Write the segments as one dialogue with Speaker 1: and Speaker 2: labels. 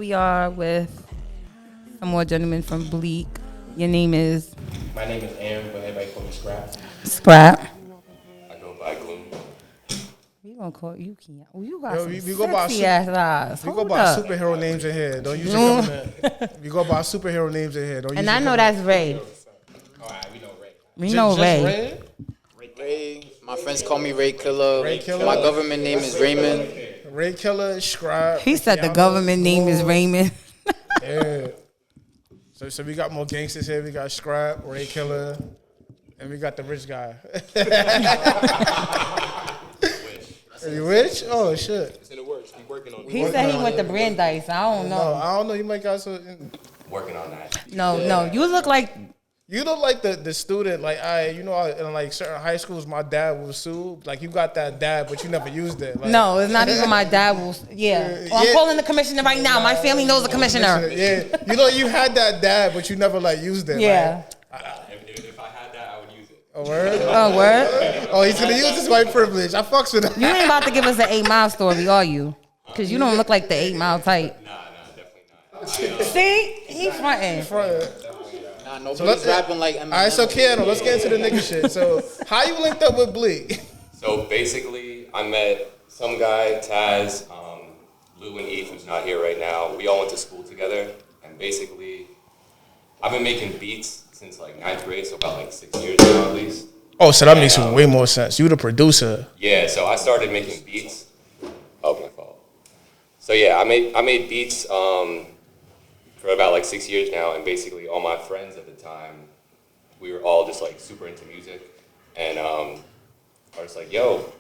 Speaker 1: we are with some more gentlemen from Bleak. Your name is?
Speaker 2: My name is Aaron, but everybody call me Scrap.
Speaker 1: Scrap.
Speaker 2: I go by Gloom.
Speaker 1: We gonna call you Keon. Oh, you got
Speaker 3: Yo,
Speaker 1: some
Speaker 3: we
Speaker 1: sexy
Speaker 3: go by
Speaker 1: ass eyes.
Speaker 3: We go
Speaker 1: Hold
Speaker 3: by
Speaker 1: up.
Speaker 3: superhero names in here. Don't use your government. We go by superhero names in here. Don't
Speaker 1: And
Speaker 3: use
Speaker 1: I
Speaker 3: your
Speaker 1: know
Speaker 3: government.
Speaker 1: that's Ray.
Speaker 2: Alright, we know Ray.
Speaker 1: We know
Speaker 3: Just
Speaker 1: Ray.
Speaker 4: Ray, my friends call me Ray Killer.
Speaker 3: Ray Killer.
Speaker 4: My government name is Raymond.
Speaker 3: Ray Killer, Scribe.
Speaker 1: He said the
Speaker 3: Keanu,
Speaker 1: government name is
Speaker 3: Lord.
Speaker 1: Raymond.
Speaker 3: Yeah. So we got more gangsters here. We got Scribe, Ray Killer, and we got the rich guy. You rich? Oh shit.
Speaker 2: It's in the works. We working on
Speaker 1: He said he went to Brandeis. I don't
Speaker 3: No,
Speaker 1: know.
Speaker 3: I don't know. You might got some.
Speaker 2: working on that.
Speaker 1: No. You look like
Speaker 3: You look like the student, like in like certain high schools, my dad was sued. Like you got that dad, but you never used it. Like,
Speaker 1: no. It's not even my dad. Yeah. Well, I'm
Speaker 3: Yeah.
Speaker 1: calling the commissioner right now. My family knows the commissioner.
Speaker 3: Yeah, you had that dad, but you never like used it.
Speaker 1: Yeah.
Speaker 2: If I had that, I would use it.
Speaker 3: Like, oh word.
Speaker 1: Oh, word.
Speaker 3: Oh, he's gonna use his white privilege. I fucks with him.
Speaker 1: You ain't about to give us an 8 Mile story, are you? Because you don't look like the 8 Mile type.
Speaker 2: Nah, definitely not.
Speaker 1: See? He fronting.
Speaker 4: Nah, nobody's rapping like Eminem.
Speaker 3: All right, so Keanu, let's get into the nigga shit. So, how you linked up with Bleak?
Speaker 2: So basically, I met some guy, Taz, Lou and Eve, who's not here right now. We all went to school together, and basically, I've been making beats since like 9th grade, so about like 6 years now at least.
Speaker 3: Oh, so that makes way more sense. You the producer.
Speaker 2: Yeah, so I started making beats. Oh, my fault. So yeah, I made beats for about like 6 years now, and basically all my friends at the time, we were all just like super into music, and I was like, yo,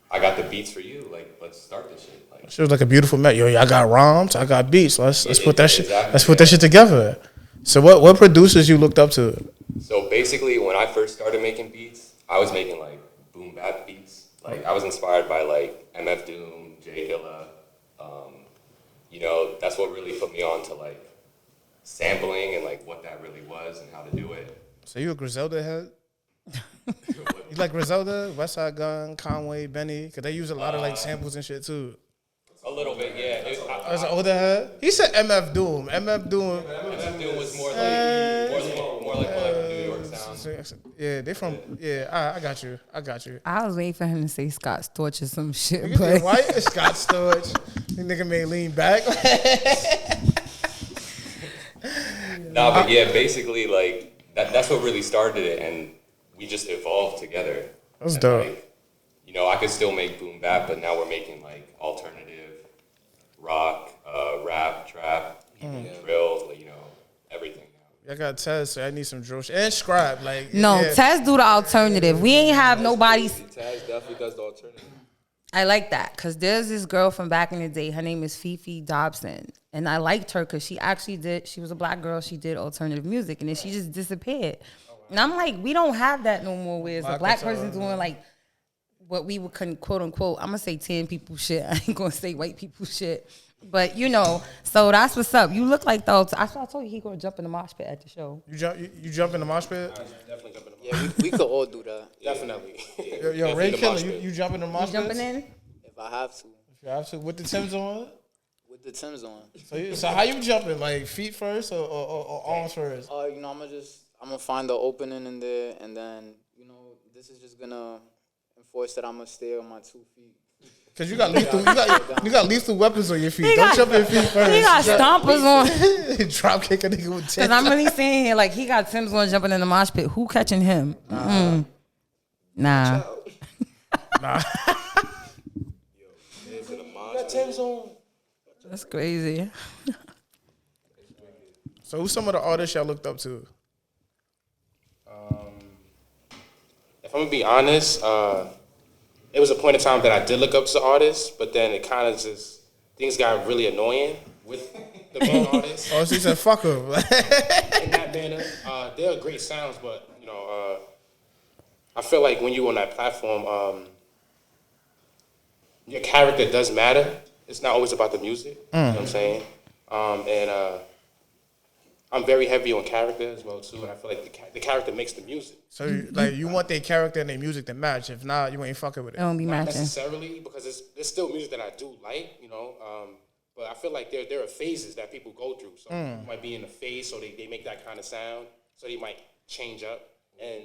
Speaker 2: I got the beats for you, like let's start this shit. Like,
Speaker 3: She was like a beautiful man. Yo, I got rhymes, I got beats. Let's put that shit.
Speaker 2: Exactly,
Speaker 3: Let's put that shit together. So what producers you looked up to?
Speaker 2: so basically, when I first started making beats, I was making like boom bap beats. Like I was inspired by like MF Doom, J Dilla. That's what really put me on to like sampling and like what that really was and how to do it.
Speaker 3: So you a Griselda head? You like Griselda, West Side Gun, Conway, Benny? Because they use a lot of like samples and shit too.
Speaker 2: A little bit, yeah.
Speaker 3: As an older head, he said MF Doom. MF Doom.
Speaker 2: MF Doom was more like New York sound.
Speaker 3: Yeah, they from. Yeah, I got you.
Speaker 1: I was waiting for him to say Scott Storch or some shit.
Speaker 3: Nigga,
Speaker 1: But
Speaker 3: why is Scott Storch? The nigga may lean back.
Speaker 2: Nah, but yeah, basically like that's what really started it, and we just evolved together.
Speaker 3: That's
Speaker 2: And,
Speaker 3: dope.
Speaker 2: like, I could still make boom bap, but now we're making like alternative, rock, rap, trap, drill, everything.
Speaker 3: I got Tez, so I need some drill shit. And Scribe, like
Speaker 1: no,
Speaker 3: yeah.
Speaker 1: Tez do the alternative. We ain't have nobody.
Speaker 2: Taz definitely does the alternative.
Speaker 1: I like that because there's this girl from back in the day. Her name is Fifi Dobson. And I liked her because she was a black girl. She did alternative music. And then she just disappeared. And I'm like, we don't have that no more where it's a black person doing like what we would quote unquote, I'm going to say 10 people shit. I ain't going to say white people shit. But, so that's what's up. You look like those. I told you he going to jump in the mosh pit at the show.
Speaker 3: You jump in the mosh pit?
Speaker 2: Definitely jumping in the
Speaker 4: Yeah, we could all do that.
Speaker 2: Definitely.
Speaker 3: Yo, Ray Killer, you jump in the mosh
Speaker 1: You
Speaker 3: pit?
Speaker 1: jumping in?
Speaker 4: If I have to.
Speaker 3: If you have to, with the Timbs on?
Speaker 4: With the Timbs on.
Speaker 3: So how you jumping? Like feet first or arms first?
Speaker 4: I'm gonna find the opening in there, and then, this is just gonna enforce that I'm gonna stay on my 2 feet.
Speaker 3: Cause you got lethal weapons on your feet. Don't jump in feet first.
Speaker 1: He got stompers on.
Speaker 3: Drop kick a nigga with 10.
Speaker 1: Because I'm really saying here, like, he got Tim's on jumping in the mosh pit. Who catching him? Nah. That's crazy.
Speaker 3: So who's some of the artists y'all looked up to?
Speaker 5: If I'm gonna be honest, it was a point in time that I did look up to artists, but then it kind of just things got really annoying with the main artists.
Speaker 3: Oh, so he said fuck him.
Speaker 5: In that manner, they're great sounds, but I feel like when you're on that platform, your character does matter. It's not always about the music. You know what I'm saying? I'm very heavy on character as well too, and I feel like the character makes the music.
Speaker 3: So you want their character and their music to match. If not, you ain't fucking with
Speaker 1: It
Speaker 3: it.
Speaker 1: don't be
Speaker 5: Not
Speaker 1: matching.
Speaker 5: necessarily, because it's still music that I do like, But I feel like there are phases that people go through. So people might be in a phase, so they make that kind of sound. So they might change up. And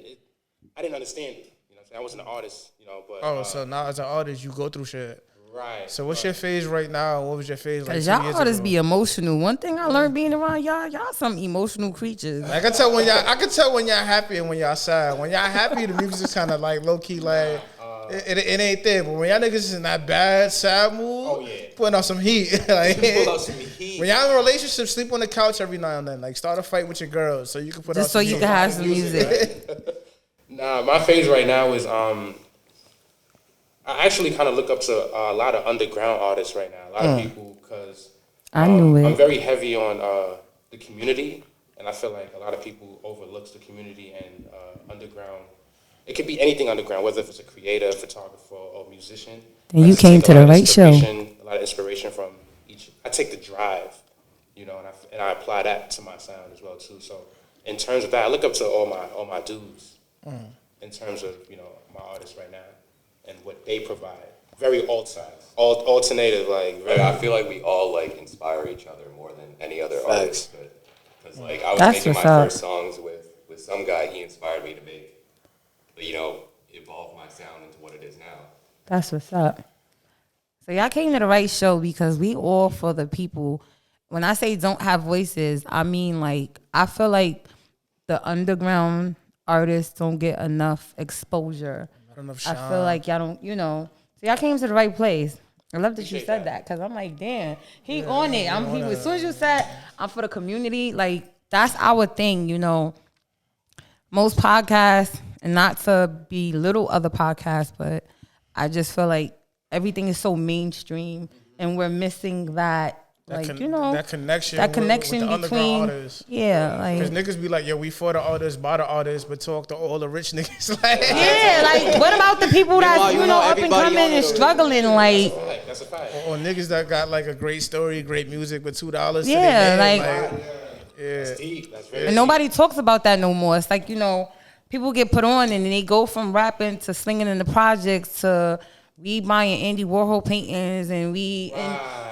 Speaker 5: I didn't understand it. You know what I'm saying? I wasn't an artist, you know, but...
Speaker 3: So now as an artist, you go through shit.
Speaker 5: Right.
Speaker 3: So what's your phase right now? What was your phase like 2
Speaker 1: Cause
Speaker 3: years
Speaker 1: y'all
Speaker 3: ago?
Speaker 1: artists be emotional. One thing I learned being around y'all some emotional creatures.
Speaker 3: I can tell when y'all happy and when y'all sad. When y'all happy, the music is kind of like low key, like it ain't there. But when y'all niggas is in that bad sad mood, putting out some heat. Like,
Speaker 5: pull out some heat.
Speaker 3: When y'all in a relationship, sleep on the couch every now and then. Like start a fight with your girls so you can put out
Speaker 1: Just
Speaker 3: some
Speaker 1: so you
Speaker 3: heat.
Speaker 1: can have some music.
Speaker 5: Nah, my phase right now is I actually kind of look up to a lot of underground artists right now. A lot of people, because
Speaker 1: I knew it.
Speaker 5: I'm very heavy on the community, and I feel like a lot of people overlooks the community and underground. It could be anything underground, whether if it's a creator, photographer, or musician.
Speaker 1: Then
Speaker 5: I
Speaker 1: you
Speaker 5: just
Speaker 1: came
Speaker 5: take a
Speaker 1: to
Speaker 5: lot
Speaker 1: the
Speaker 5: of
Speaker 1: right show.
Speaker 5: inspiration- A lot of inspiration from each. I take the drive, you know, and I apply that to my sound as well too. So in terms of that, I look up to all my dudes in terms of, you know, my artists right now and what they provide. Very alternative, like.
Speaker 2: Right, I feel like we all like inspire each other more than any other artist. Because like I was
Speaker 1: That's
Speaker 2: making my
Speaker 1: what's up.
Speaker 2: first songs with some guy, he inspired me to make, you know, evolve my sound into what it is now.
Speaker 1: That's what's up. So y'all came to the right show because we all for the people. When I say don't have voices, I mean like I feel like the underground artists don't get enough exposure.
Speaker 3: Not enough
Speaker 1: I
Speaker 3: shine.
Speaker 1: feel like y'all don't, you know. So y'all came to the right place. I love that you said that because I'm like, damn, he on it. As soon as you said I'm for the community, like that's our thing, you know. Most podcasts, and not to belittle other podcasts, but I just feel like everything is so mainstream, and we're missing that you know,
Speaker 3: that connection
Speaker 1: that
Speaker 3: with
Speaker 1: connection
Speaker 3: the underground
Speaker 1: between
Speaker 3: artists.
Speaker 1: yeah,
Speaker 3: Because
Speaker 1: like
Speaker 3: niggas be like, yo, we for the artists, by the artists, but talk to all the rich niggas. Like,
Speaker 1: yeah, like what about the people
Speaker 4: Meanwhile,
Speaker 1: that
Speaker 4: you
Speaker 1: you
Speaker 4: know,
Speaker 1: know up and
Speaker 4: everybody
Speaker 1: coming
Speaker 4: on
Speaker 1: and
Speaker 4: it
Speaker 1: struggling, like
Speaker 5: That's a fact.
Speaker 3: or niggas that got like a great story, great music, with $2
Speaker 1: Yeah,
Speaker 3: to their name.
Speaker 1: like-
Speaker 3: yeah.
Speaker 5: That's deep. That's very
Speaker 1: and nobody talks about that no more. It's like, you know, people get put on and then they go from rapping to slinging in the projects to we buying Andy Warhol paintings and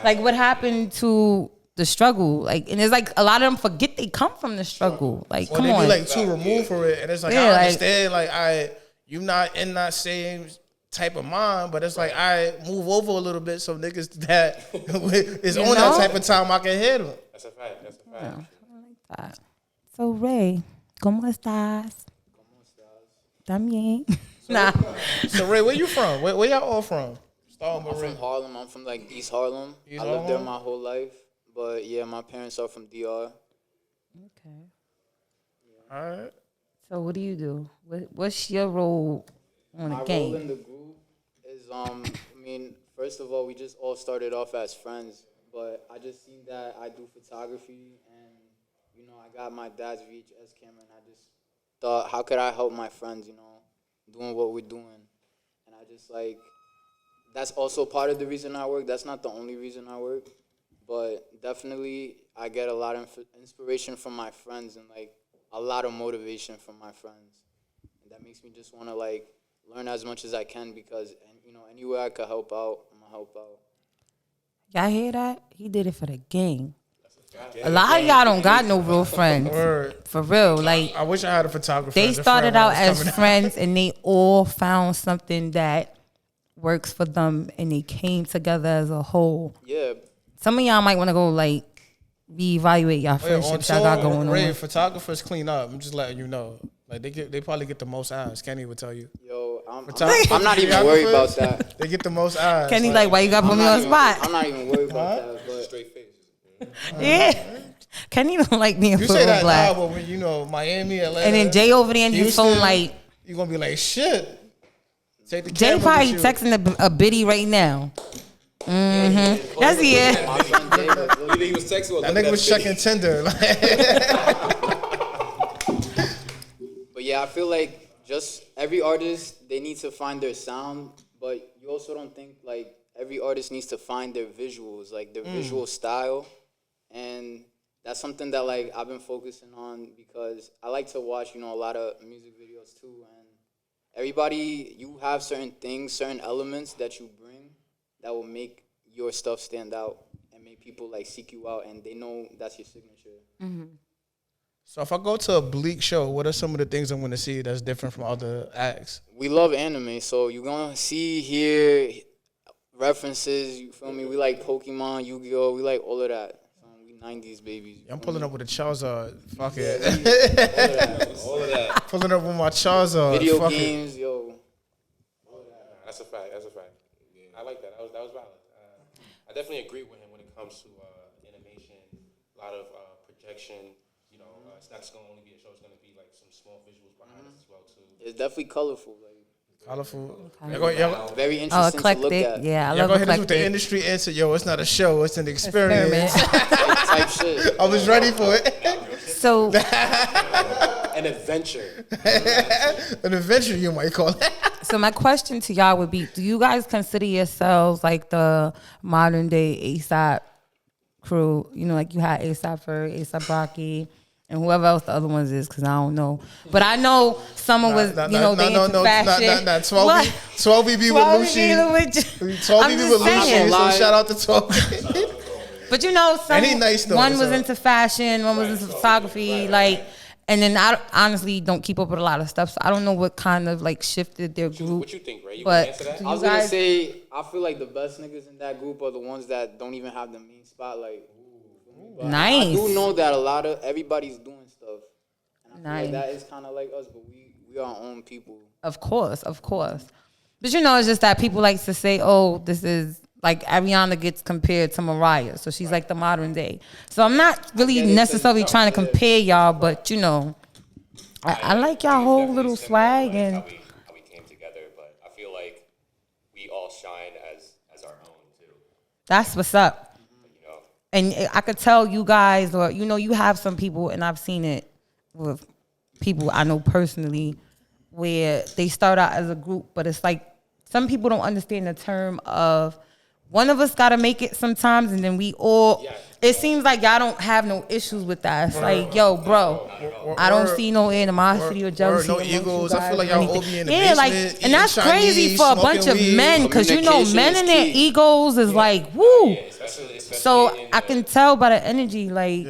Speaker 1: like what happened to the struggle, like, and it's like a lot of them forget they come from the struggle. Like,
Speaker 3: Or
Speaker 1: come
Speaker 3: they
Speaker 1: on,
Speaker 3: be like too removed for it, and it's like
Speaker 1: Yeah,
Speaker 3: I
Speaker 1: like-
Speaker 3: understand, like you not in that same type of mind, but it's like I move over a little bit so niggas that is on that
Speaker 1: know?
Speaker 3: type of time I can hit them.
Speaker 5: That's a fact. That's a fact.
Speaker 1: So Ray, ¿cómo estás? También. Nah,
Speaker 3: So Ray, where you from? Where y'all all from? Start with
Speaker 4: I'm
Speaker 3: Ray.
Speaker 4: from Harlem. I'm from like East Harlem.
Speaker 3: East
Speaker 4: I lived there
Speaker 3: Harlem?
Speaker 4: my whole life. But yeah, my parents are from DR.
Speaker 1: okay.
Speaker 3: All right.
Speaker 1: So what do you do? What's your role on
Speaker 4: My
Speaker 1: the
Speaker 4: role in
Speaker 1: game?
Speaker 4: the group is I mean, first of all, we just all started off as friends, but I just seen that I do photography and you know, I got my dad's VHS camera and I just thought, how could I help my friends, you know, doing what we're doing? And I just like that's also part of the reason I work. That's not the only reason I work, but definitely I get a lot of inspiration from my friends and like a lot of motivation from my friends. And that makes me just want to like learn as much as I can because you know anywhere I could help out, I'm gonna help out.
Speaker 1: Y'all hear that? He did it for the game. A lot of y'all don't got no real friends.
Speaker 3: Word.
Speaker 1: For real. Like,
Speaker 3: I wish I had a photographer.
Speaker 1: they
Speaker 3: as a
Speaker 1: started
Speaker 3: friend when I
Speaker 1: out
Speaker 3: was
Speaker 1: as
Speaker 3: coming up.
Speaker 1: friends and they all found something that works for them and they came together as a whole.
Speaker 4: Yeah,
Speaker 1: Some of y'all might want to go like reevaluate y'all
Speaker 3: Oh, yeah, on
Speaker 1: friendships y'all got
Speaker 3: tour,
Speaker 1: going
Speaker 3: Ray,
Speaker 1: on.
Speaker 3: photographers clean up. I'm just letting you know. Like they probably get the most eyes. Kenny would tell you.
Speaker 4: yo, I'm
Speaker 3: Photographers,
Speaker 4: not even worried about
Speaker 3: videographers,
Speaker 4: that.
Speaker 3: They get the most eyes.
Speaker 1: Kenny like, why you got to put me on the spot?
Speaker 4: I'm not even worried about that. But
Speaker 2: Straight face.
Speaker 1: Yeah. Kenny don't like being
Speaker 3: you
Speaker 1: put
Speaker 3: say
Speaker 1: on
Speaker 3: that
Speaker 1: black.
Speaker 3: now, but when you know Miami, Atlanta,
Speaker 1: And then Jay over there in his
Speaker 3: Houston,
Speaker 1: phone like,
Speaker 3: you gonna be like shit. Take the
Speaker 1: Jay
Speaker 3: camera
Speaker 1: probably
Speaker 3: with you.
Speaker 1: texting a biddy right now. Mm-hmm. That's it.
Speaker 4: my friend David,
Speaker 2: You think he was sexual?
Speaker 3: That nigga was checking Tinder.
Speaker 4: But yeah, I feel like just every artist, they need to find their sound, but you also don't think like every artist needs to find their visuals, like their visual style. And that's something that like I've been focusing on because I like to watch, you know, a lot of music videos too. And everybody, you have certain things, certain elements that you bring that will make your stuff stand out and make people like seek you out, and they know that's your signature.
Speaker 3: So if I go to a Bleak show, what are some of the things I'm going to see that's different from other acts?
Speaker 4: We love anime, so you're gonna see here references. You feel me? We like Pokemon, Yu-Gi-Oh. We like all of that. We 90s babies.
Speaker 3: I'm pulling up with a Charizard. Fuck it.
Speaker 5: All of that.
Speaker 3: Pulling up with my Charizard.
Speaker 4: Video
Speaker 3: Fuck
Speaker 4: games, yo.
Speaker 5: That's a fact. That's a fact. I like that. That was valid. I definitely agree with him when it comes to animation, a lot of projection. You know, it's not just gonna only be a show. It's gonna be like some small visuals behind us as well too.
Speaker 4: It's definitely colorful. Like,
Speaker 3: Colorful.
Speaker 4: very
Speaker 1: Oh,
Speaker 4: interesting to look
Speaker 1: eclectic.
Speaker 4: at.
Speaker 1: Yeah, I
Speaker 3: Y'all
Speaker 1: love
Speaker 3: go hit us with
Speaker 1: eclectic.
Speaker 3: the industry answer. Yo, it's not a show. It's an experience.
Speaker 4: Type shit.
Speaker 3: I was ready for it.
Speaker 1: So
Speaker 5: An adventure.
Speaker 3: An adventure, you might call it.
Speaker 1: So my question to y'all would be: do you guys consider yourselves like the modern day ASAP crew? You know, like you had ASAP Ferg, ASAP Rocky, and whoever else the other ones is, because I don't know. But I know someone was, they into fashion.
Speaker 3: 12BB with Lucci. 12BB with Lucci. So shout out to 12BB.
Speaker 1: But you know,
Speaker 3: And he nice though,
Speaker 1: one was
Speaker 3: so.
Speaker 1: into fashion, one was into photography, like. And then I honestly don't keep up with a lot of stuff, so I don't know what kind of like shifted their group.
Speaker 5: What you think, Ray? You
Speaker 1: But
Speaker 5: can answer that?
Speaker 1: do
Speaker 4: I
Speaker 1: you
Speaker 4: was gonna
Speaker 1: guys-
Speaker 4: say, I feel like the best niggas in that group are the ones that don't even have the main spotlight. But
Speaker 1: Nice.
Speaker 4: I do know that everybody's doing stuff. And I feel like
Speaker 1: Nice.
Speaker 4: that is kind of like us, but we are our own people.
Speaker 1: Of course. But you know, it's just that people like to say, oh, this is like Ariana gets compared to Mariah. So she's like the modern day. So I'm not really necessarily trying to compare y'all, but you know, I like y'all whole little swag and
Speaker 2: how we came together, but I feel like we all shine as our own too.
Speaker 1: that's what's up.
Speaker 2: You know,
Speaker 1: And I could tell you guys, or you know, you have some people, and I've seen it with people I know personally, where they start out as a group, but it's like some people don't understand the term of one of us got to make it sometimes, and then we all. It seems like y'all don't have no issues with that. It's like, yo, bro, I don't see no animosity or jealousy.
Speaker 3: no
Speaker 1: amongst you
Speaker 3: egos. I feel
Speaker 1: guys
Speaker 3: like
Speaker 1: or
Speaker 3: y'all
Speaker 1: anything.
Speaker 3: all be in the
Speaker 1: yeah, like,
Speaker 3: basement,
Speaker 1: and that's
Speaker 3: eating
Speaker 1: crazy
Speaker 3: Chinese,
Speaker 1: for a bunch of
Speaker 3: smoking weed.
Speaker 1: men, because you know,
Speaker 4: Communication
Speaker 1: men
Speaker 4: is
Speaker 1: and their
Speaker 4: key.
Speaker 1: egos is like, woo.
Speaker 2: especially
Speaker 1: So
Speaker 2: in
Speaker 1: I can tell by the energy, like,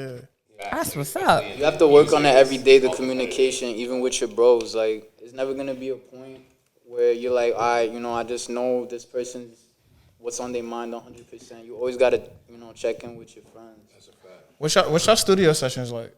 Speaker 1: that's what's up.
Speaker 4: You have to work on it every day, the communication, even with your bros. Like, it's never gonna be a point where you're like, all right, you know, I just know this person's what's on their mind 100%. You always gotta, you know, check in with your friends.
Speaker 3: What's your studio sessions like?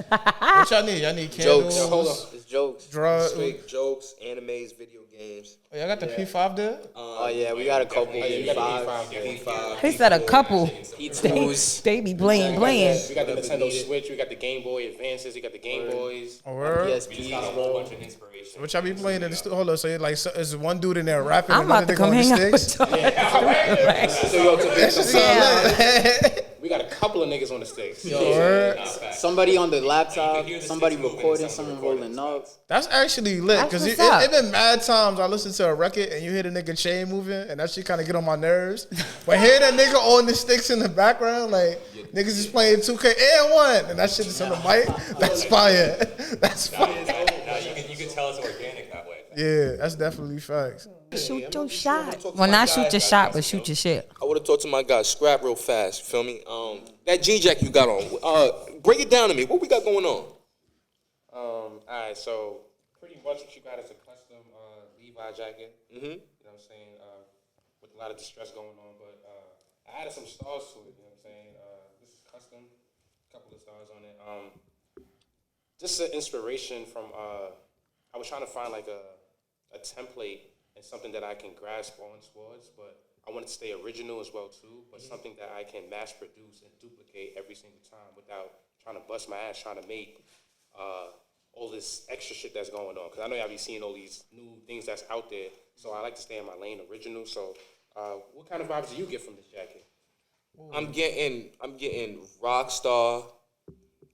Speaker 3: What y'all need? Y'all need candles,
Speaker 4: Jokes.
Speaker 5: Hold on.
Speaker 4: It's jokes.
Speaker 3: drugs.
Speaker 6: Straight jokes, animes, video games.
Speaker 3: Oh, y'all got the P5 there?
Speaker 4: Oh yeah, we got a couple.
Speaker 5: You got
Speaker 4: P5,
Speaker 5: the P5.
Speaker 6: P5.
Speaker 1: He said a couple.
Speaker 4: P2s.
Speaker 1: They be playing.
Speaker 5: We got the Nintendo Switch. We got the Game Boy Advances. We got the Game Boys.
Speaker 3: Oh, word?
Speaker 4: PSPs,
Speaker 2: got a whole bunch of inspiration.
Speaker 3: What y'all be playing in the studio? Hold on, so you're like, so is one dude in there rapping?
Speaker 1: I'm about
Speaker 3: another
Speaker 1: to
Speaker 3: nigga
Speaker 1: come
Speaker 3: on the
Speaker 1: hang out with
Speaker 3: sticks?
Speaker 1: y'all.
Speaker 5: So yo, to be
Speaker 3: That shit sound lit.
Speaker 5: we got a couple of niggas on the sticks.
Speaker 3: Word.
Speaker 4: Somebody on the laptop,
Speaker 2: You can hear the
Speaker 4: somebody
Speaker 2: sticks moving,
Speaker 4: recording,
Speaker 2: someone
Speaker 4: someone
Speaker 2: recording
Speaker 4: rolling up.
Speaker 3: That's actually lit,
Speaker 1: That's
Speaker 3: because it
Speaker 1: what's up.
Speaker 3: been mad times I listen to a record and you hear the nigga chain moving, and that shit kind of get on my nerves. But hear that nigga on the sticks in the background, like, niggas is playing 2K and 1, and that shit is on the mic, that's fire. That's fire.
Speaker 2: You can tell it's organic that way.
Speaker 3: Yeah, that's definitely facts.
Speaker 1: Shoot your shot. Well, not shoot your shot, but shoot your shit.
Speaker 6: I would have talked to my guy, scrap real fast, you feel me? That jean jacket you got on, break it down to me. What we got going on?
Speaker 5: All right, so pretty much what you got is a custom Levi jacket.
Speaker 6: Mm-hmm.
Speaker 5: You know what I'm saying? With a lot of distress going on, but I added some stars to it. You know what I'm saying? This is custom, a couple of stars on it. Just an inspiration from. I was trying to find like a template and something that I can grasp on towards, but I want it to stay original as well too. But something that I can mass produce and duplicate every single time without trying to bust my ass trying to make. All this extra shit that's going on, because I know y'all be seeing all these new things that's out there, so I like to stay in my lane, original. So, what kind of vibes do you get from this jacket?
Speaker 6: I'm getting rock star.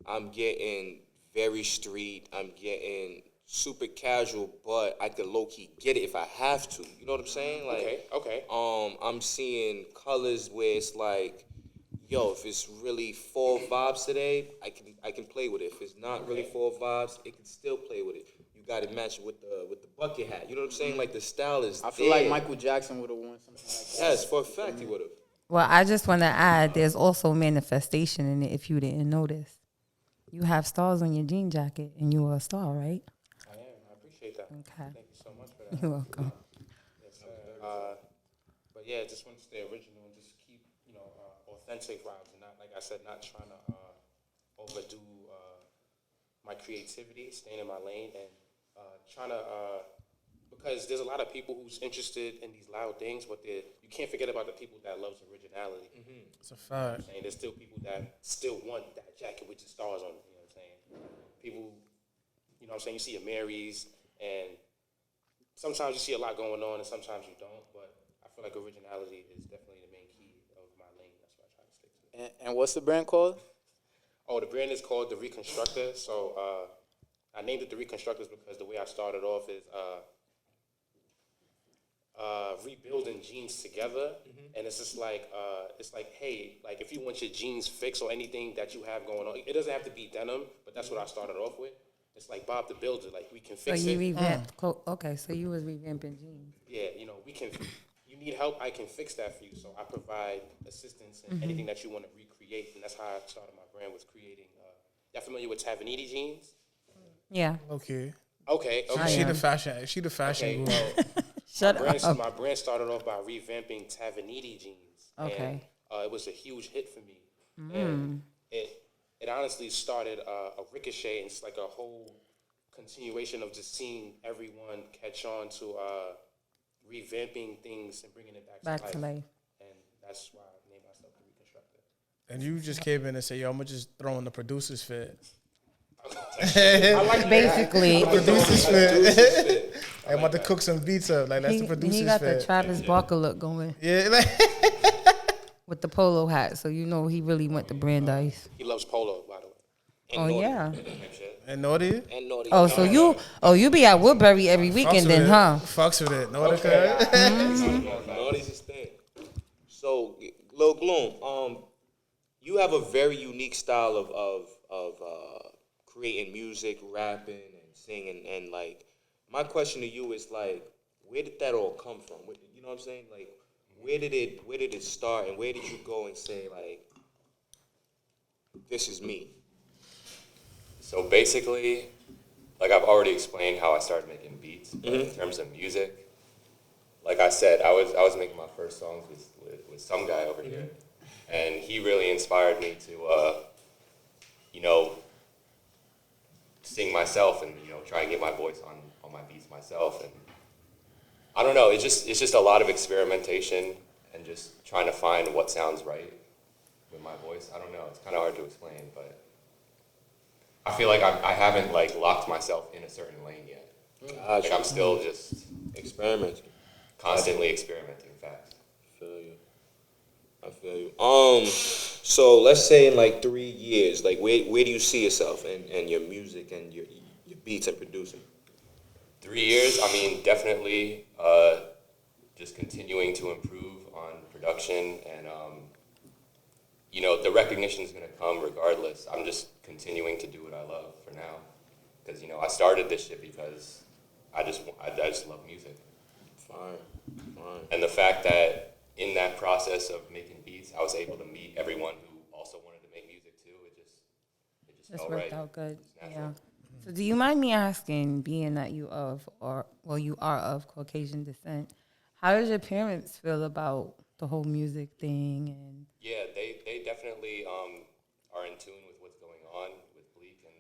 Speaker 6: I'm getting very street. I'm getting super casual, but I could low key get it if I have to. You know what I'm saying? Like,
Speaker 5: Okay.
Speaker 6: I'm seeing colors where it's like, yo, if it's really fall vibes today, I can play with it. If it's not really fall vibes, it can still play with it. You got to match it with the bucket hat. You know what I'm saying? Like the style is.
Speaker 4: I feel like Michael Jackson would have worn something like that.
Speaker 6: Yes, for a fact he would have.
Speaker 1: Well, I just want to add, there's also manifestation in it. If you didn't notice, you have stars on your jean jacket, and you are a star, right?
Speaker 5: I am. I appreciate that.
Speaker 1: Okay,
Speaker 5: Thank you so much for that.
Speaker 1: you're welcome.
Speaker 5: Yes, sir. But yeah, just want to stay original and just keep, authentic vibes and not, like I said, not trying to overdo my creativity, staying in my lane and trying to, because there's a lot of people who's interested in these loud things, but you can't forget about the people that loves originality.
Speaker 3: It's a fact.
Speaker 5: And there's still people that still want that jacket with the stars on it, you know what I'm saying? People, you know what I'm saying, you see a Mary's and sometimes you see a lot going on and sometimes you don't, but I feel like originality is definitely the main key of my lane. That's what I try to stick to.
Speaker 4: And what's the brand called?
Speaker 5: Oh, the brand is called The Reconstructor. So I named it The Reconstructors because the way I started off is rebuilding jeans together. And it's just like, hey, like if you want your jeans fixed or anything that you have going on, it doesn't have to be denim, but that's what I started off with. It's like Bob the Builder, like we can
Speaker 1: So
Speaker 5: fix
Speaker 1: you
Speaker 5: it.
Speaker 1: revamped. Okay, so you was revamping jeans.
Speaker 5: Yeah, we can. You need help, I can fix that for you. So I provide assistance in anything that you want to recreate, and that's how I started my brand, was creating. Y'all familiar with Tavaniti jeans?
Speaker 1: Yeah.
Speaker 3: Okay.
Speaker 5: Okay.
Speaker 3: She
Speaker 1: am.
Speaker 3: the fashion. She the fashion.
Speaker 5: Okay.
Speaker 3: guru.
Speaker 5: Well,
Speaker 1: Shut up.
Speaker 5: my brand started off by revamping Tavaniti jeans.
Speaker 1: Okay.
Speaker 5: And, it was a huge hit for me, and it honestly started a ricochet, and it's like a whole continuation of just seeing everyone catch on to revamping things and bringing it back to life. And that's why I named myself The Reconstructor.
Speaker 3: And you just came in and said, "Yo, I'm gonna just throw in the producer's fit."
Speaker 1: Basically,
Speaker 3: Producer's fit. I'm about to cook some beats up. Like that's the
Speaker 1: he
Speaker 3: producer's
Speaker 1: got
Speaker 3: fit.
Speaker 1: the Travis Barker look going
Speaker 3: Yeah, like
Speaker 1: with the polo hat, so you know he really went to Brandeis.
Speaker 5: He loves polo, by the way.
Speaker 6: And
Speaker 1: Oh
Speaker 6: naughty.
Speaker 1: yeah.
Speaker 3: and naughty.
Speaker 6: And naughty.
Speaker 1: Oh, so you be at Woodbury every weekend then, huh?
Speaker 3: Fucks with it. Naughty. Okay.
Speaker 6: Naughty's his thing. So, Lil Gloom, you have a very unique style of creating music, rapping, and singing. And like, my question to you is like, where did that all come from? You know what I'm saying? Like, where did it start, and where did you go and say like, this is me?
Speaker 2: So basically, like I've already explained how I started making beats, but in terms of music, like I said, I was making my first songs with some guy over here, and he really inspired me to, sing myself and try and get my voice on my beats myself. And I don't know, it's just a lot of experimentation and just trying to find what sounds right with my voice. I don't know, it's kind of hard to explain, but I feel like I haven't like locked myself in a certain lane yet. Like I'm still just
Speaker 6: Experimenting.
Speaker 2: constantly experimenting. Facts.
Speaker 6: I feel you. So let's say in like 3 years, like where do you see yourself and your music and your beats and producing?
Speaker 2: 3 years, I mean, definitely just continuing to improve on production and, the recognition is going to come regardless. I'm just continuing to do what I love for now. Because, I started this shit because I just love music.
Speaker 6: Fine.
Speaker 2: And the fact that in that process of making beats, I was able to meet everyone who also wanted to make music too. It just
Speaker 1: This
Speaker 2: felt
Speaker 1: worked
Speaker 2: right.
Speaker 1: out good.
Speaker 2: It's natural.
Speaker 1: Yeah. So do you mind me asking, being that you are of Caucasian descent, how does your parents feel about the whole music thing? And
Speaker 2: Yeah, they definitely are in tune with what's going on with Bleak, and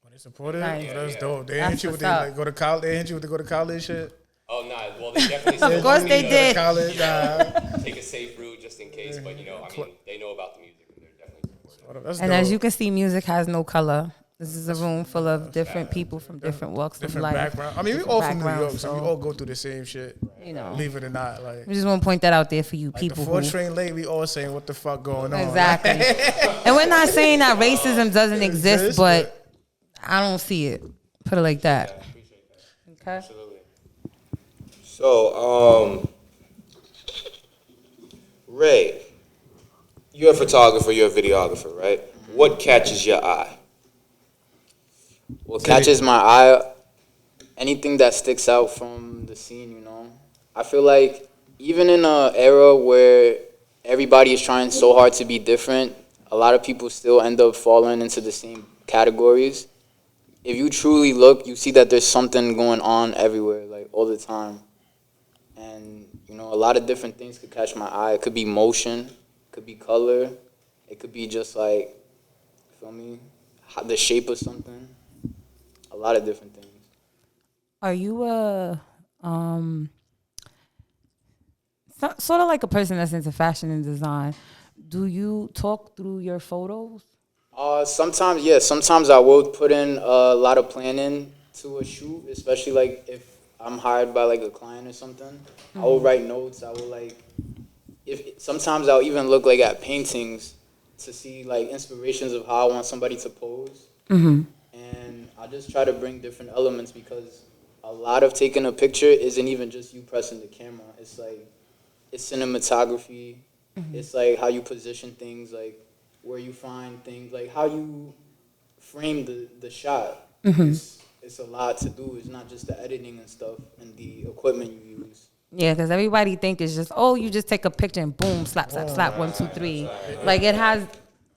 Speaker 3: When they supported
Speaker 1: Nice.
Speaker 3: it, that's
Speaker 2: Yeah.
Speaker 3: dope. They
Speaker 1: That's
Speaker 3: hit you with
Speaker 1: what's
Speaker 3: the
Speaker 1: up.
Speaker 3: like, go to college. They hit you with the go to college shit.
Speaker 2: oh nah, well they definitely
Speaker 1: Of course they
Speaker 3: Go
Speaker 1: did.
Speaker 3: to college.
Speaker 2: take a safe route just in case, but they know about the music and they're definitely supportive.
Speaker 3: That's
Speaker 1: And
Speaker 3: dope.
Speaker 1: as you can see, music has no color. This is a room full of different people from different walks of
Speaker 3: different
Speaker 1: life.
Speaker 3: background. I mean, we
Speaker 1: different
Speaker 3: all from New York,
Speaker 1: backgrounds,
Speaker 3: so we all go through the same shit. Believe it or not, like.
Speaker 1: We just want to point that out there for you
Speaker 3: Like
Speaker 1: people
Speaker 3: the 4
Speaker 1: who
Speaker 3: train late, we all saying what the fuck going on.
Speaker 1: exactly. And we're not saying that racism doesn't exist,
Speaker 3: exists,
Speaker 1: but I don't see it. Put it like that. Okay.
Speaker 5: Absolutely.
Speaker 6: So, Ray, you're a photographer, you're a videographer, right? What catches your eye?
Speaker 4: What catches my eye, anything that sticks out from the scene, I feel like even in an era where everybody is trying so hard to be different. A lot of people still end up falling into the same categories. If you truly look, you see that there's something going on everywhere, like all the time. And a lot of different things could catch my eye. It could be motion, it could be color, it could be just like, feel me, the shape of something. A lot of different things.
Speaker 1: Are you sort of like a person that's into fashion and design? Do you talk through your photos?
Speaker 4: Sometimes, yeah. Sometimes I will put in a lot of planning to a shoot, especially like if I'm hired by like a client or something. I will write notes. I will like, if sometimes I'll even look like at paintings to see like inspirations of how I want somebody to pose. And I just try to bring different elements because a lot of taking a picture isn't even just you pressing the camera. It's like, it's cinematography. It's like how you position things, like where you find things, like how you frame the shot. It's a lot to do. It's not just the editing and stuff and the equipment you use.
Speaker 1: Yeah, because everybody think it's just, oh, you just take a picture and boom, slap, slap, slap, 1, 2, 3. Like it has.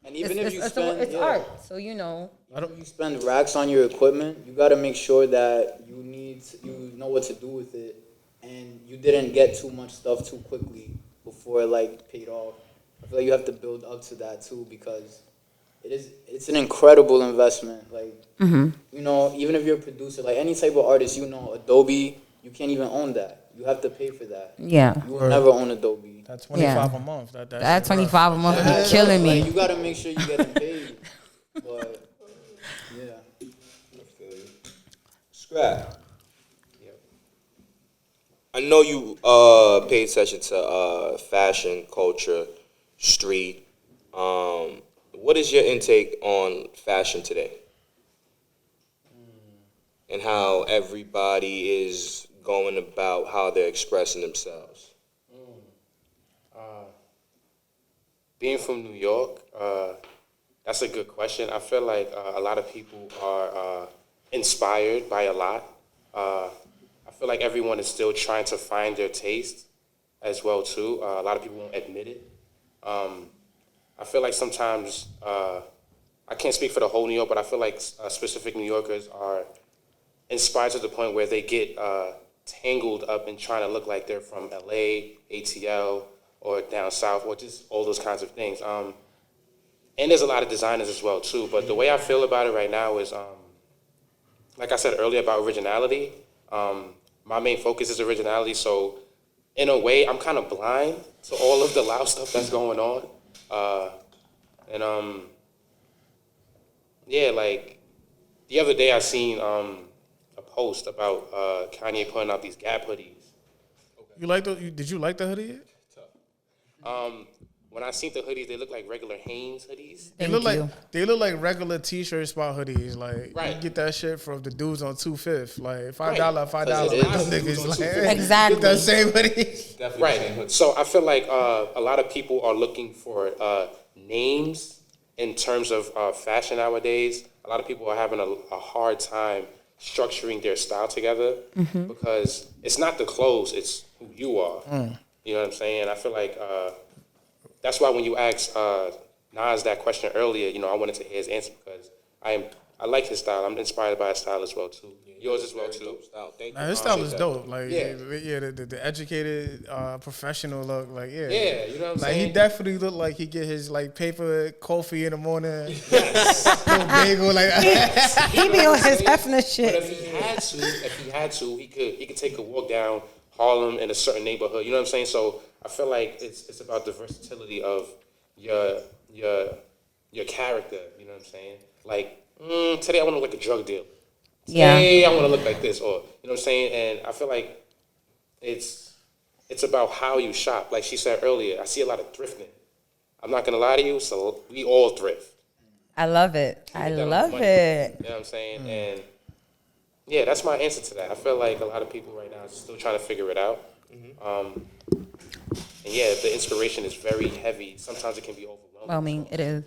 Speaker 4: And even if you spend,
Speaker 1: it's
Speaker 4: yeah,
Speaker 1: art, so
Speaker 4: even if you spend racks on your equipment, you got to make sure that you know what to do with it, and you didn't get too much stuff too quickly before it like paid off. I feel like you have to build up to that too because it's an incredible investment. Like even if you're a producer, like any type of artist, Adobe, you can't even own that. You have to pay for that.
Speaker 1: Yeah.
Speaker 4: You will never own Adobe.
Speaker 3: That's 25 a month.
Speaker 1: That 25 a month be killing me.
Speaker 4: Like, you gotta make sure you're getting paid. But yeah.
Speaker 6: Scrap. I know you pay attention to fashion, culture, street. What is your intake on fashion today? And how everybody is going about how they're expressing themselves?
Speaker 5: Being from New York, that's a good question. I feel like a lot of people are inspired by a lot. I feel like everyone is still trying to find their taste as well too. A lot of people won't admit it. I feel like sometimes I can't speak for the whole New York, but I feel like specific New Yorkers are inspired to the point where they get tangled up in trying to look like they're from LA, ATL, or down south, or just all those kinds of things. And there's a lot of designers as well too. But the way I feel about it right now is, like I said earlier about originality, my main focus is originality. So in a way, I'm kind of blind to all of the loud stuff that's going on. Yeah, like the other day I seen a post about Kanye putting out these Gap hoodies.
Speaker 3: You like the? Did you like the hoodie?
Speaker 5: When I seen the hoodies, they look like regular Hanes hoodies.
Speaker 3: They look like regular t-shirt spot hoodies. Like you get that shit from the dudes on 2/5. Like $5, niggas. Like,
Speaker 1: exactly.
Speaker 3: Get that same hoodie.
Speaker 5: Definitely right. So I feel like a lot of people are looking for names in terms of fashion nowadays. A lot of people are having a hard time structuring their style together because it's not the clothes, it's who you are. You know what I'm saying? I feel like that's why when you asked Nas that question earlier, I wanted to hear his answer because I like his style. I'm inspired by his style as well too. Yours as well too.
Speaker 3: Thank you. His style is dope. Like the educated professional look. Like you know what I'm saying. He definitely look like he get his like paper coffee in the morning. Yes. Little bagel like
Speaker 1: he be on his hefner shit.
Speaker 5: But if he had to, he could take a walk down Harlem in a certain neighborhood. You know what I'm saying? So I feel like it's about the versatility of your character. You know what I'm saying? Like today I want to look like a drug dealer. Today I want to look like this, or you know what I'm saying? And I feel like it's about how you shop. Like she said earlier, I see a lot of thrifting. I'm not gonna lie to you, so we all thrift.
Speaker 1: I love it. I love it.
Speaker 5: You know what I'm saying? And yeah, that's my answer to that. I feel like a lot of people right now are still trying to figure it out. And yeah, the inspiration is very heavy. Sometimes it can be overwhelming.
Speaker 1: It is.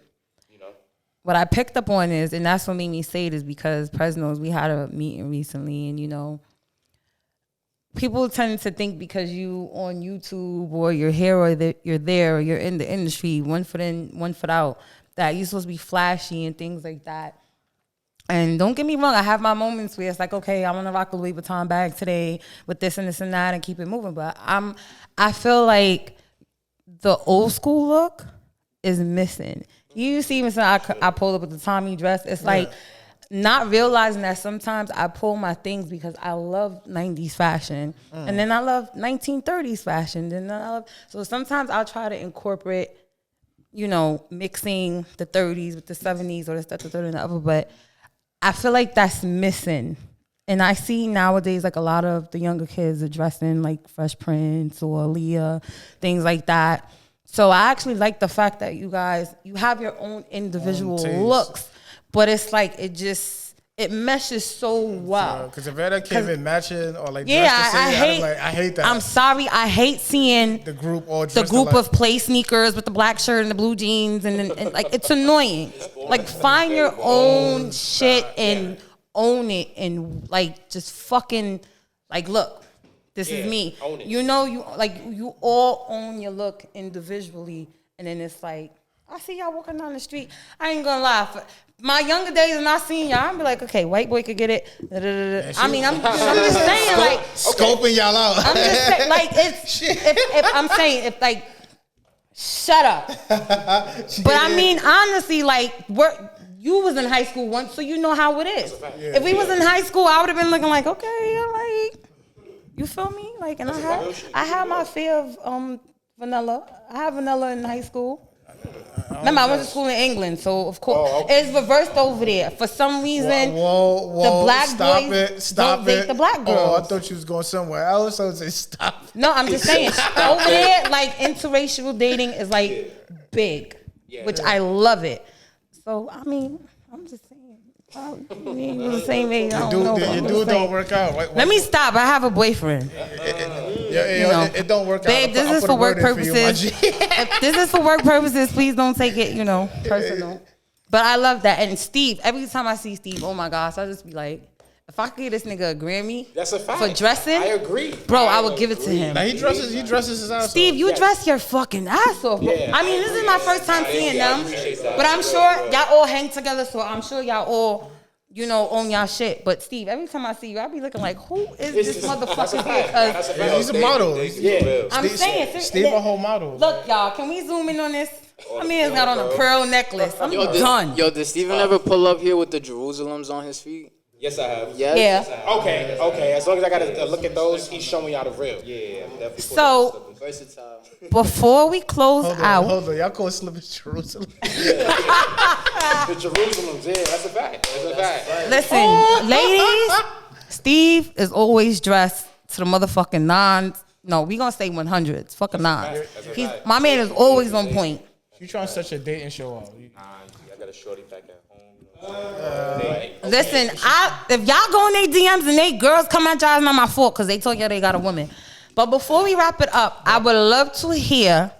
Speaker 1: What I picked up on is, and that's what made me say it, is because Presnos, we had a meeting recently, and people tend to think because you on YouTube or you're here or you're there or you're in the industry, 1 foot in, 1 foot out, that you're supposed to be flashy and things like that. And don't get me wrong, I have my moments where it's like, okay, I want to rock a Louis Vuitton bag today with this and this and that and keep it moving. But I feel like the old school look is missing. You see me saying I pulled up with the Tommy dress. It's like not realizing that sometimes I pull my things because I love 90s fashion. And then I love 1930s fashion. So sometimes I'll try to incorporate, mixing the 30s with the 70s or the stuff, the third and the other. But I feel like that's missing. And I see nowadays, like, a lot of the younger kids are dressing like Fresh Prince or Aaliyah, things like that. So I actually like the fact that you have your own individual looks, but it's like it meshes so well.
Speaker 3: Because if Anna came in matching or like
Speaker 1: I
Speaker 3: hate that.
Speaker 1: I'm sorry, I hate seeing
Speaker 3: the group all
Speaker 1: the group of play sneakers with the black shirt and the blue jeans and like it's annoying. Like find your own shit and own it and like just fucking like look. This is me. You all own your look individually, and then it's like I see y'all walking down the street. I ain't gonna lie. My younger days, and I seen y'all, I'm be like, okay, white boy could get it. I mean, I'm just saying, like
Speaker 3: scoping y'all out.
Speaker 1: I'm just saying, like it's. If I'm saying, if like, shut up. But I mean, honestly, like you was in high school once, so you know how it is. If we was in high school, I would have been looking like, okay, like. You feel me? Like, and I had my fear of vanilla. I had vanilla in high school. Remember, I went to school in England, so of course it's reversed over there. For some reason, the black boys don't date the black girls.
Speaker 3: Oh, I thought you was going somewhere else. I was saying stop.
Speaker 1: No, I'm just saying over there, like interracial dating is like big, which I love it. So I mean, I'm just saying. We're the same age. Your
Speaker 3: dude don't work out.
Speaker 1: Let me stop. I have a boyfriend.
Speaker 3: It don't work out.
Speaker 1: Babe, this is for work purposes. If this is for work purposes, please don't take it, personal. But I love that. And Steve, every time I see Steve, oh my gosh, I just be like, if I could get this nigga a Grammy for dressing,
Speaker 5: I agree.
Speaker 1: Bro, I would give it to him.
Speaker 3: Now he dresses his ass off.
Speaker 1: Steve, you dress your fucking ass off. Yeah, I mean, this is my first time seeing them. But I'm sure y'all all hang together, so I'm sure y'all all, own y'all shit. But Steve, every time I see you, I be looking like, who is this motherfucker here? Because
Speaker 3: he's a model.
Speaker 1: I'm saying,
Speaker 3: Steve a whole model.
Speaker 1: Look, y'all, can we zoom in on this? My man's got on a pearl necklace. I'm done.
Speaker 4: Did Steven ever pull up here with the Jerusalems on his feet?
Speaker 5: Yes, I have.
Speaker 4: Yes?
Speaker 1: Yeah.
Speaker 5: Okay. As long as I got to look at those, he's showing y'all the real. Yeah, definitely.
Speaker 1: So,
Speaker 4: versatile.
Speaker 1: Before we close out.
Speaker 3: Hold on. Y'all call slippers Jerusalem.
Speaker 5: The Jerusalems, that's a fact.
Speaker 1: Listen, ladies, Steve is always dressed to the motherfucking nines. No, we gonna say 100s. Fucking nines. My man is always on point.
Speaker 3: You trying to set your dating show out?
Speaker 5: I got a shorty back at home.
Speaker 1: Listen, if y'all go in their DMs and they girls come at y'all, it's not my fault because they told y'all they got a woman. But before we wrap it up, I would love to hear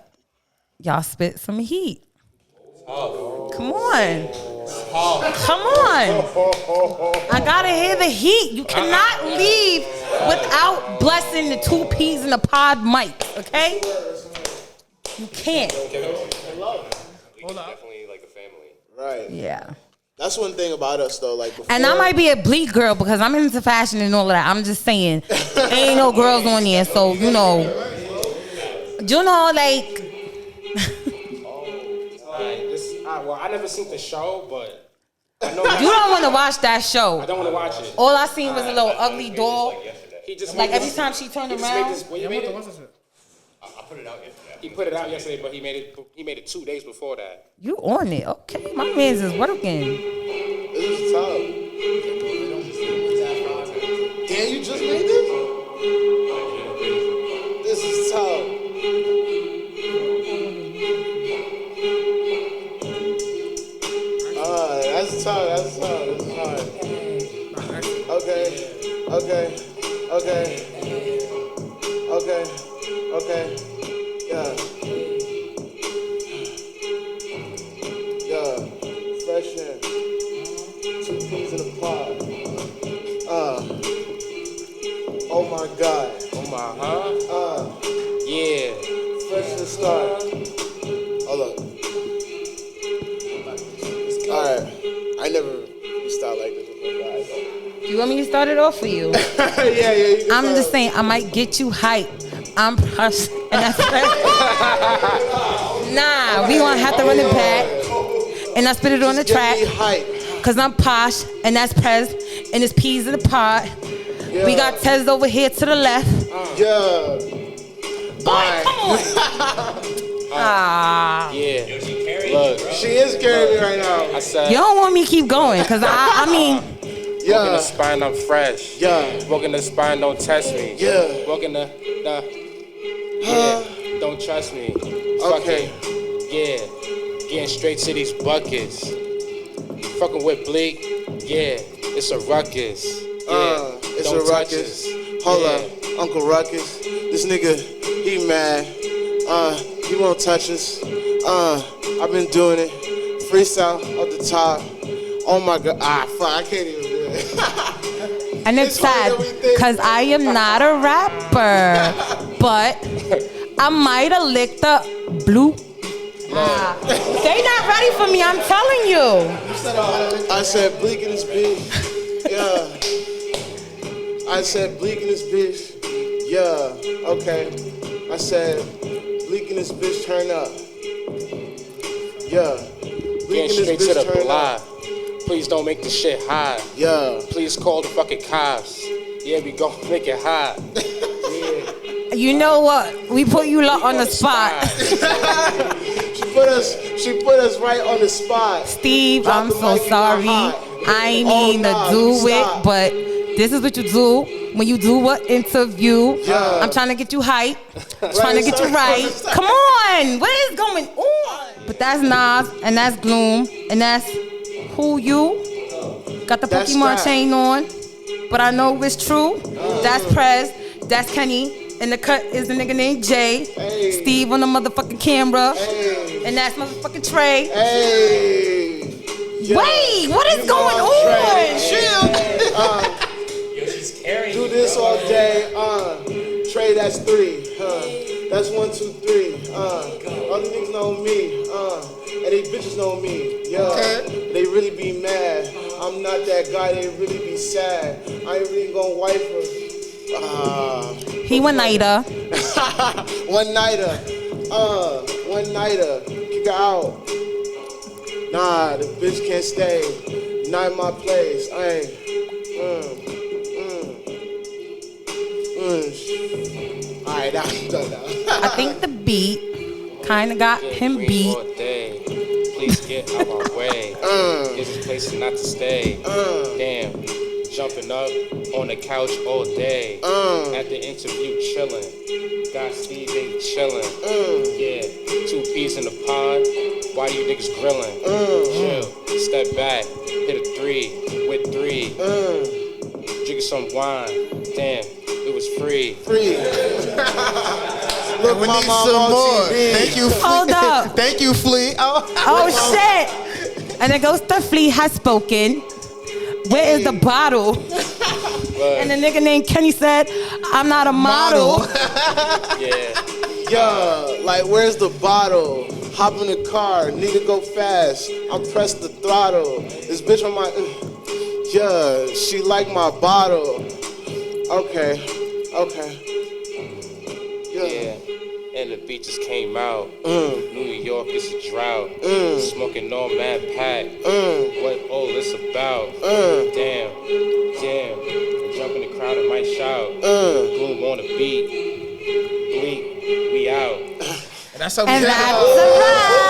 Speaker 1: y'all spit some heat. Come on. Come on. I gotta hear the heat. You cannot leave without blessing the 2 peas in the pod mic, okay? You can't.
Speaker 2: Definitely like a family.
Speaker 7: Right.
Speaker 1: Yeah.
Speaker 7: That's one thing about us, though. Like, before,
Speaker 1: and I might be a bleak girl because I'm into fashion and all of that. I'm just saying, ain't no girls on there, so like.
Speaker 5: Well, I never seen the show, but I know
Speaker 1: you don't want to watch that show.
Speaker 5: I don't want to watch it.
Speaker 1: All I seen was a little ugly doll.
Speaker 5: He just
Speaker 1: like every time she turned around.
Speaker 2: I put it out yesterday.
Speaker 5: He put it out yesterday, but he made it 2 days before that.
Speaker 1: You on it? Okay, my man's is working.
Speaker 7: This is tough. Damn, you just made this? This is tough. That's tough. That's hard. Okay. Yeah. Fresh air. 2 peas in a pod. Oh my God.
Speaker 5: Yeah.
Speaker 7: Fresh to the start. Hold on. Alright. I never freestyle like this with my guys.
Speaker 1: You want me to start it off for you?
Speaker 7: Yeah, you can
Speaker 1: I'm
Speaker 7: start.
Speaker 1: just saying, I might get you hype. I'm pressed. And that's Nah, we gonna have to run it back. And I spit it on the
Speaker 7: Just
Speaker 1: track.
Speaker 7: Get me hype.
Speaker 1: Cause I'm posh, and that's Prez, and it's peas in the pot.
Speaker 7: Yeah.
Speaker 1: We got Tez over here to the left.
Speaker 7: Yeah.
Speaker 1: Boy, come on. Ah.
Speaker 5: Yeah. Look,
Speaker 7: She is carrying me right now.
Speaker 5: I said,
Speaker 1: You don't want me to keep going, cause I mean,
Speaker 5: walking the
Speaker 7: Yeah.
Speaker 5: spine, I'm fresh.
Speaker 7: Yeah.
Speaker 5: Walking the spine, don't test me.
Speaker 7: Yeah.
Speaker 5: Walking the yeah, don't trust me.
Speaker 7: Okay.
Speaker 5: Yeah, getting straight to these buckets. Fucking with Bleak, yeah, it's a ruckus. Yeah,
Speaker 7: It's
Speaker 5: don't
Speaker 7: a
Speaker 5: touch
Speaker 7: ruckus.
Speaker 5: us.
Speaker 7: Hold
Speaker 5: Yeah.
Speaker 7: up, Uncle Ruckus. This nigga, he mad. He won't touch us. I've been doing it. Freestyle off the top. Oh my god. Fuck, I can't even do it.
Speaker 1: and it's
Speaker 7: It's harder
Speaker 1: sad,
Speaker 7: than we think.
Speaker 1: cause I am not a rapper, but I might have licked the blue. They not ready for me, I'm telling you.
Speaker 7: I said Bleak in this bitch. Yeah. I said Bleak in this bitch. Yeah. Okay. I said Bleak in this bitch, turn up. Yeah. Bleak
Speaker 5: Getting
Speaker 7: in
Speaker 5: straight
Speaker 7: this
Speaker 5: to
Speaker 7: bitch,
Speaker 5: the
Speaker 7: turn
Speaker 5: block.
Speaker 7: up.
Speaker 5: Please don't make the shit hot.
Speaker 7: Yeah.
Speaker 5: Please call the fucking cops. Yeah, we gon' make it hot.
Speaker 1: You know what? We put you lot on the spot.
Speaker 7: She put us right on the spot.
Speaker 1: Steve,
Speaker 7: Drop
Speaker 1: I'm
Speaker 7: the
Speaker 1: so
Speaker 7: mic and
Speaker 1: sorry.
Speaker 7: got hot.
Speaker 1: I ain't
Speaker 7: Oh,
Speaker 1: mean
Speaker 7: nah,
Speaker 1: to do
Speaker 7: you
Speaker 1: it,
Speaker 7: stop.
Speaker 1: but this is what you do when you do an interview.
Speaker 7: Yeah.
Speaker 1: I'm trying to get you hype, trying to get you right. Come on, what is going on? But that's Nas, and that's Gloom, and that's who you. Got the
Speaker 7: That's
Speaker 1: Pokemon
Speaker 7: that.
Speaker 1: chain on, but I know it's true. That's Prez, that's Kenny, and the cut is the nigga named Jay.
Speaker 7: Hey.
Speaker 1: Steve on the motherfucking camera,
Speaker 7: Hey.
Speaker 1: and that's motherfucking Trey.
Speaker 7: Hey. Yeah.
Speaker 1: Wait, what is
Speaker 7: You know
Speaker 1: going
Speaker 7: I'm
Speaker 1: on?
Speaker 7: Trey. Do this all day. Trey, that's 3. That's 1, 2, 3. All the niggas know me. And they bitches know me. Yeah. They really be mad. I'm not that guy. They really be sad. I ain't really gonna wipe her.
Speaker 1: He one nighter.
Speaker 7: One nighter. One nighter. Kick her out. Nah, the bitch can't stay. Not in my place. I ain't. Alright, now I'm done now.
Speaker 1: I think the beat kind of got him
Speaker 5: Green
Speaker 1: beat.
Speaker 5: all day. Please get out my way. This is places not to stay. Damn, jumping up on the couch all day. At the interview chilling. Got Steve ain't chilling. Yeah, 2 peas in the pod. Why you niggas grilling? Chill, step back, hit a 3 with 3. Drinking some wine. Damn, it was free.
Speaker 7: Free. Look,
Speaker 3: We
Speaker 7: my
Speaker 3: need
Speaker 7: mom
Speaker 3: some
Speaker 7: on
Speaker 3: more.
Speaker 7: TV.
Speaker 3: Thank you, Flea.
Speaker 1: Hold up.
Speaker 3: Thank you, Flea.
Speaker 1: Oh shit! And the ghost of Flea has spoken. Where is the bottle? And the nigga named Kenny said, I'm not a model.
Speaker 5: Yeah,
Speaker 7: Yeah, like where's the bottle? Hop in the car, need to go fast. I press the throttle. This bitch on my, yeah, she like my bottle. Okay.
Speaker 5: yeah. And the beat just came out. New York is a drought. Smoking all mad pack. What all this about? Damn. Jump in the crowd and might shout. Gloom on the beat. Bleak, we out.
Speaker 3: And that's how we
Speaker 1: And
Speaker 3: did it.
Speaker 1: that's a wrap.